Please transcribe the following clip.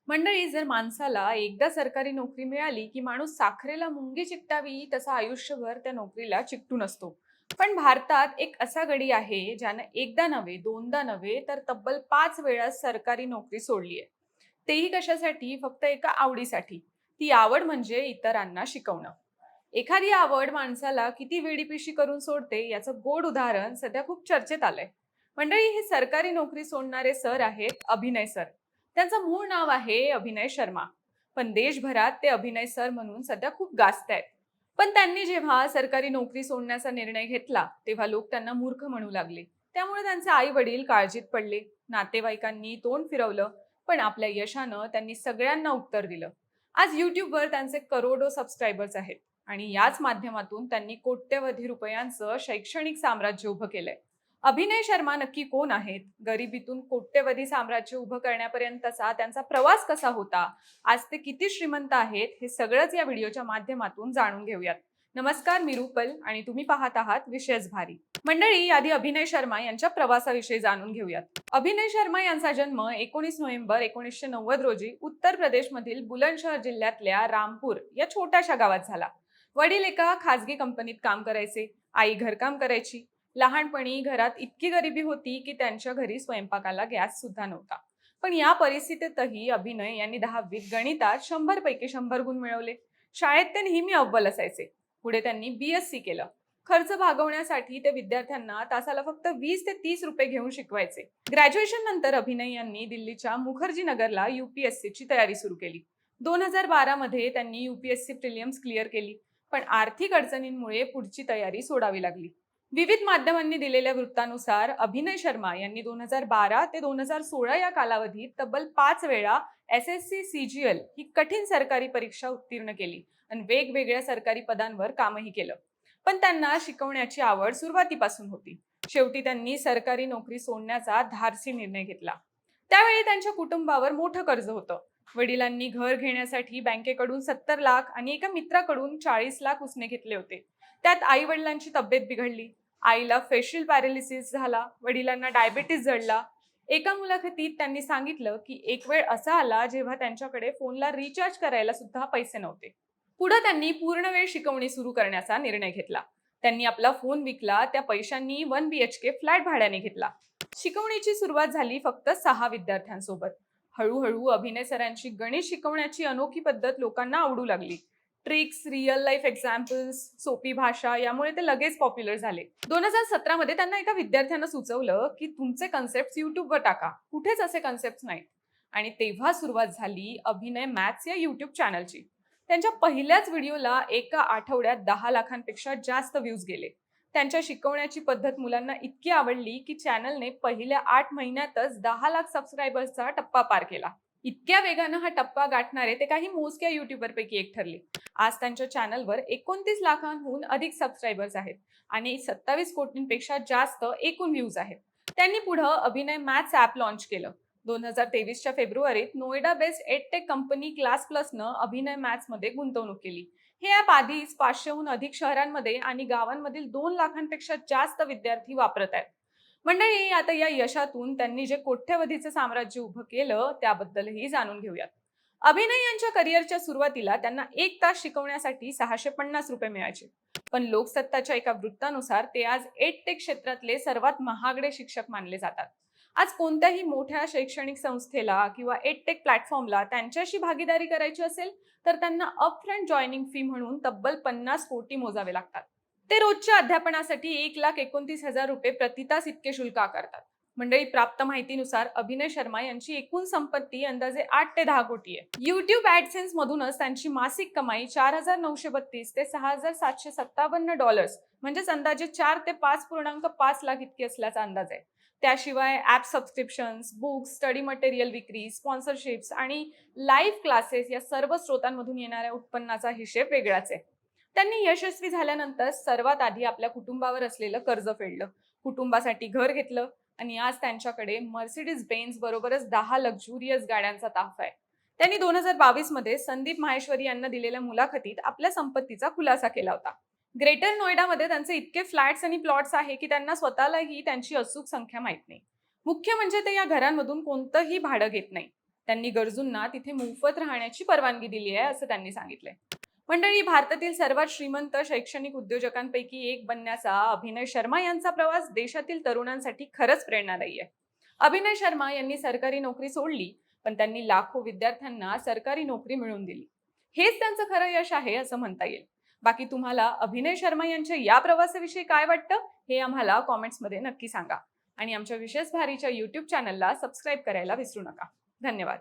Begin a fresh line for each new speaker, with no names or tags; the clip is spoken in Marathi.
मंडळी, जर माणसाला एकदा सरकारी नोकरी मिळाली की माणूस साखरेला मुंगी चिकटावी तसा आयुष्यभर त्या नोकरीला चिकटून असतो. पण भारतात एक असा गडी आहे ज्यानं एकदा नव्हे, दोनदा नव्हे, तर तब्बल 5 वेळा सरकारी नोकरी सोडली आहे. तेही कशासाठी? फक्त एका आवडीसाठी. ती आवड म्हणजे इतरांना शिकवणं. एखादी आवड माणसाला किती वेडीपिशी करून सोडते याचं गोड उदाहरण सध्या खूप चर्चेत आलंय. मंडळी, हे सरकारी नोकरी सोडणारे सर आहेत अभिनय सर. त्यांचं मूळ नाव आहे अभिनय शर्मा. पण देशभरात ते अभिनय सर म्हणून सध्या खूप गाजतायत. पण त्यांनी जेव्हा सरकारी नोकरी सोडण्याचा निर्णय घेतला तेव्हा लोक त्यांना मूर्ख म्हणू लागले. त्यामुळे त्यांचे आई वडील काळजीत पडले. नातेवाईकांनी तोंड फिरवलं. पण आपल्या यशानं त्यांनी सगळ्यांना उत्तर दिलं. आज युट्यूबवर त्यांचे करोडो सबस्क्रायबर्स आहेत. आणि याच माध्यमातून त्यांनी कोट्यवधी रुपयांचं शैक्षणिक साम्राज्य उभं केलंय. अभिनय शर्मा नक्की कोण आहेत? गरिबीतून कोट्यवधी साम्राज्य उभं करण्यापर्यंतचा त्यांचा प्रवास कसा होता? आज ते किती श्रीमंत आहेत? हे सगळंच या व्हिडिओच्या माध्यमातून जाणून घेऊयात. नमस्कार, मी रुपल आणि तुम्ही पाहत आहात विशेष भारी. मंडळी, आधी अभिनय शर्मा यांच्या प्रवासाविषयी जाणून घेऊयात. अभिनय शर्मा यांचा जन्म 19 नोव्हेंबर 1990 रोजी उत्तर प्रदेशमधील बुलंदशहर जिल्ह्यातल्या रामपूर या छोट्याशा गावात झाला. वडील एका खासगी कंपनीत काम करायचे. आई घरकाम करायची. लहानपणी घरात इतकी गरिबी होती की त्यांच्या घरी स्वयंपाकाला गॅस सुद्धा नव्हता. पण या परिस्थितीतही अभिनय यांनी 10वीत गणितात 100 पैकी 100 गुण मिळवले. शाळेत ते नेहमी अव्वल असायचे. पुढे त्यांनी BSc केलं. खर्च भागवण्यासाठी ते विद्यार्थ्यांना तासाला फक्त 20 ते 30 रुपये घेऊन शिकवायचे. ग्रॅज्युएशन नंतर अभिनय यांनी दिल्लीच्या मुखर्जी नगरला UPSC ची तयारी सुरू केली. 2012 मध्ये त्यांनी UPSC प्रिलिम्स क्लिअर केली. पण आर्थिक अडचणींमुळे पुढची तयारी सोडावी लागली. विविध माध्यमांनी दिलेल्या वृत्तानुसार अभिनय शर्मा यांनी 2012 ते 2016 या कालावधीत तब्बल 5 वेळा SSC CGL ही कठीण सरकारी परीक्षा उत्तीर्ण केली आणि वेगवेगळ्या सरकारी पदांवर कामही केलं. पण त्यांना शिकवण्याची आवड सुरुवातीपासून होती. शेवटी त्यांनी सरकारी नोकरी सोडण्याचा धाडसी निर्णय घेतला. त्यावेळी त्यांच्या कुटुंबावर मोठं कर्ज होतं. वडिलांनी घर घेण्यासाठी बँकेकडून 70 लाख आणि एका मित्राकडून 40 लाख उसने घेतले होते. त्यात आई वडिलांची तब्येत बिघडली. आईला फेशियल पॅरालिसिस झाला. वडिलांना डायबिटीस जडला. एका मुलाखतीत त्यांनी सांगितलं की एक वेळ असा आला जेव्हा त्यांच्याकडे फोनला रिचार्ज करायला सुद्धा पैसे नव्हते. पुढे त्यांनी पूर्णवेळ शिकवणी सुरू करण्याचा निर्णय घेतला. त्यांनी आपला फोन विकला. त्या पैशांनी 1 BHK फ्लॅट भाड्याने घेतला. शिकवणीची सुरुवात झाली फक्त 6 विद्यार्थ्यांसोबत. हळूहळू अभिनय सरांची गणित शिकवण्याची अनोखी पद्धत लोकांना आवडू लागली. ट्रिक्स, रिअल लाईफ एक्झाम्पल्स, सोपी भाषा यामुळे ते लगेच पॉप्युलर झाले. 2017 मध्ये त्यांना एका विद्यार्थ्यानं सुचवलं की तुमचे कन्सेप्ट युट्यूबवर टाका. कुठेच असे कन्सेप्ट नाहीत. आणि तेव्हा सुरुवात झाली अभिनय मॅथ्स या युट्यूब चॅनलची. त्यांच्या पहिल्याच व्हिडिओला एका आठवड्यात 10 लाखांपेक्षा जास्त व्ह्यूज गेले. त्यांच्या शिकवण्याची पद्धत मुलांना इतकी आवडली की चॅनलने पहिल्या 8 महिन्यातच 10 लाख सबस्क्रायबर्सचा टप्पा पार केला. इतक्या वेगानं हा टप्पा गाठणारे ते काही मोजक्या युट्यूबरपैकी एक ठरले. आज त्यांच्या चॅनलवर 29 लाखांहून अधिक सबस्क्रायबर्स आहेत आणि 27 कोटींपेक्षा जास्त एकूण व्ह्यूज आहेत. त्यांनी पुढे अभिनय मॅथ्स ॲप लॉन्च केलं. 2023च्या फेब्रुवारीत Noida based edtech company class प्लसनं अभिनय मॅथ्समध्ये गुंतवणूक केली. हे ॲप आधीच 500हून अधिक शहरांमध्ये आणि गावांमधील 2 लाखांपेक्षा जास्त विद्यार्थी वापरत आहेत. मंडळी, आता या यशातून त्यांनी जे कोट्यवधीचं साम्राज्य उभं केलं त्याबद्दलही जाणून घेऊयात. अभिनय यांच्या करिअरच्या सुरुवातीला त्यांना 1 तास शिकवण्यासाठी 650 रुपये मिळायचे. पण लोकसत्ताच्या एका वृत्तानुसार ते आज एडटेक क्षेत्रातले सर्वात महागडे शिक्षक मानले जातात. आज कोणत्याही मोठ्या शैक्षणिक संस्थेला किंवा एडटेक प्लॅटफॉर्मला त्यांच्याशी भागीदारी करायची असेल तर त्यांना अपफ्रंट जॉईनिंग फी म्हणून तब्बल 50 कोटी मोजावे लागतात. ते रोजच्या अध्यापनासाठी 1,29,000 रुपये प्रति तास इतके शुल्क आकारतात. मंडळी, प्राप्त माहितीनुसार अभिनय शर्मा यांची एकूण संपत्ती अंदाजे 8 ते 10 कोटी आहे. युट्यूब ऍडसेन्स मधूनच त्यांची मासिक कमाई 4,932 ते $6,757 म्हणजेच अंदाजे 4 ते 5.5 लाख इतकी असल्याचा अंदाज आहे. त्याशिवाय app subscriptions, books, study material विक्री, स्पॉन्सरशिप्स आणि लाईव्ह क्लासेस या सर्व स्रोतांमधून येणाऱ्या उत्पन्नाचा हिशेब वेगळाच आहे. त्यांनी यशस्वी झाल्यानंतर सर्वात आधी आपल्या कुटुंबावर असलेलं कर्ज फेडलं. कुटुंबासाठी घर घेतलं आणि आज त्यांच्याकडे मर्सिडीज बेन्झ बरोबरच 10 लक्झुरियस गाड्यांचा ताफा आहे. त्यांनी 2022 मध्ये संदीप माहेश्वरी यांना दिलेल्या मुलाखतीत आपल्या संपत्तीचा खुलासा केला होता. ग्रेटर नोएडामध्ये त्यांचे इतके फ्लॅट्स आणि प्लॉट्स आहे की त्यांना स्वतःलाही त्यांची अचूक संख्या माहित नाही. मुख्य म्हणजे ते या घरांमधून कोणतंही भाडं घेत नाही. त्यांनी गरजूंना तिथे मोफत राहण्याची परवानगी दिली आहे असं त्यांनी सांगितलंय. मंडळी, भारतातील सर्वात श्रीमंत शैक्षणिक उद्योजकांपैकी एक बनण्याचा अभिनय शर्मा यांचा प्रवास देशातील तरुणांसाठी खरंच प्रेरणादायी आहे. अभिनय शर्मा यांनी सरकारी नोकरी सोडली, पण त्यांनी लाखो विद्यार्थ्यांना सरकारी नोकरी मिळवून दिली. हेच त्यांचं खरं यश आहे असं म्हणता येईल. बाकी तुम्हाला अभिनय शर्मा यांच्या या प्रवासाविषयी काय वाटतं हे आम्हाला कॉमेंट्समध्ये नक्की सांगा. आणि आमच्या विशेष भारीच्या YouTube चॅनलला सबस्क्राईब करायला विसरू नका. धन्यवाद.